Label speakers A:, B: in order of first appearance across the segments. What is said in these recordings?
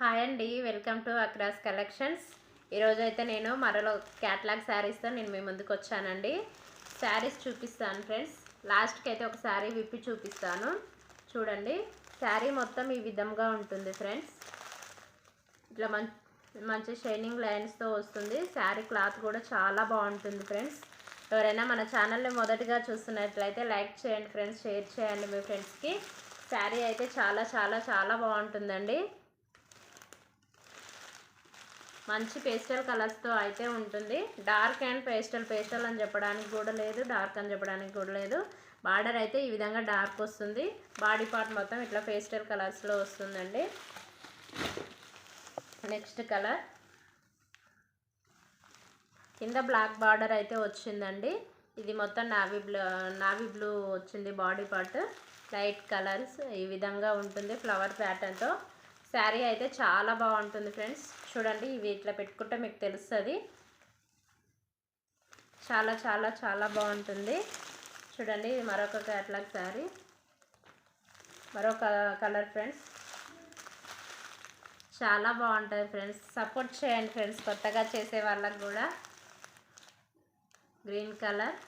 A: Hi అండి, welcome to across collections. ఈరోజు అయితే నేను మరో క్యాట్లాగ్ శారీస్తో నేను మీ ముందుకు వచ్చానండి. శారీస్ చూపిస్తాను ఫ్రెండ్స్. లాస్ట్కి అయితే ఒక శారీ విప్పి చూపిస్తాను. చూడండి, శారీ మొత్తం ఈ విధంగా ఉంటుంది ఫ్రెండ్స్. ఇట్లా మంచి షైనింగ్ లైన్స్తో వస్తుంది. శారీ క్లాత్ కూడా చాలా బాగుంటుంది ఫ్రెండ్స్. ఎవరైనా మన ఛానల్ని మొదటిగా చూస్తున్నట్లయితే లైక్ చేయండి ఫ్రెండ్స్, షేర్ చేయండి మీ ఫ్రెండ్స్కి. శారీ అయితే చాలా చాలా చాలా బాగుంటుందండి. మంచి పేస్టల్ కలర్స్తో అయితే ఉంటుంది. డార్క్ అండ్ పేస్టల్ అని చెప్పడానికి కూడా లేదు, డార్క్ అని చెప్పడానికి కూడా లేదు. బార్డర్ అయితే ఈ విధంగా డార్క్ వస్తుంది. బాడీ పార్ట్ మొత్తం ఇట్లా పేస్టల్ కలర్స్లో వస్తుందండి. నెక్స్ట్ కలర్ కింద బ్లాక్ బార్డర్ అయితే వచ్చిందండి. ఇది మొత్తం నావీ బ్లూ వచ్చింది. బాడీ పార్ట్ లైట్ కలర్స్ ఈ విధంగా ఉంటుంది ఫ్లవర్ ప్యాటర్న్తో. శారీ అయితే చాలా బాగుంటుంది ఫ్రెండ్స్. చూడండి, ఇవి ఇట్లా పెట్టుకుంటే మీకు తెలుస్తుంది. చాలా చాలా చాలా బాగుంటుంది. చూడండి, ఇది మరొక క్యాట్లాగ్ శారీ, మరొక కలర్ ఫ్రెండ్స్. చాలా బాగుంటుంది ఫ్రెండ్స్. సపోర్ట్ చేయండి ఫ్రెండ్స్, కొత్తగా చేసే వాళ్ళకు కూడా. Green colour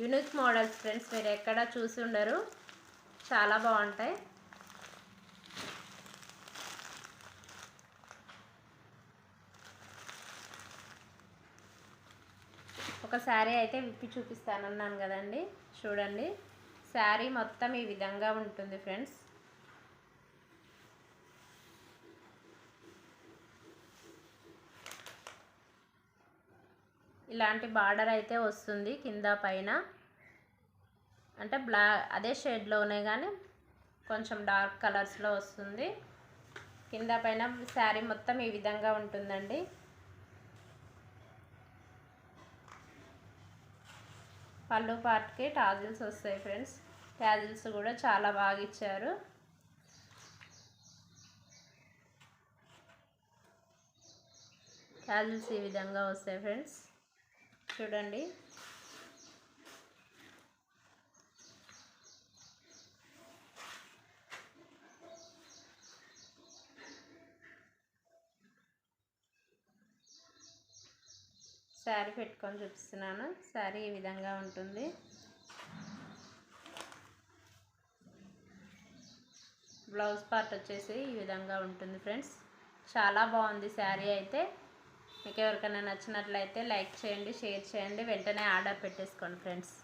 A: unique models friends, మీరు ఎక్కడ చూసి ఉండరు, చాలా బాగుంటాయి. ఒక శారీ అయితే విప్పి చూపిస్తానన్నాను కదండి. చూడండి, శారీ మొత్తం ఈ విధంగా ఉంటుంది ఫ్రెండ్స్. ఇలాంటి బార్డర్ అయితే వస్తుంది కింద పైన. అంటే అదే షేడ్లోనే కానీ కొంచెం డార్క్ కలర్స్లో వస్తుంది. కింద పైన శారీ మొత్తం ఈ విధంగా ఉంటుందండి. పళ్ళు పార్ట్కి టాజిల్స్ వస్తాయి ఫ్రెండ్స్. టాజిల్స్ కూడా చాలా బాగా ఇచ్చారు. టాజిల్స్ ఈ విధంగా వస్తాయి ఫ్రెండ్స్. చూడండి, శారీ పెట్టుకొని చూపిస్తున్నాను. శారీ ఈ విధంగా ఉంటుంది. బ్లౌజ్ పార్ట్ వచ్చేసి ఈ విధంగా ఉంటుంది ఫ్రెండ్స్. చాలా బాగుంది శారీ అయితే. మీకు ఎవరికైనా నచ్చినట్లయితే లైక్ చేయండి, షేర్ చేయండి, వెంటనే ఆర్డర్ పెట్టేసుకోండి ఫ్రెండ్స్.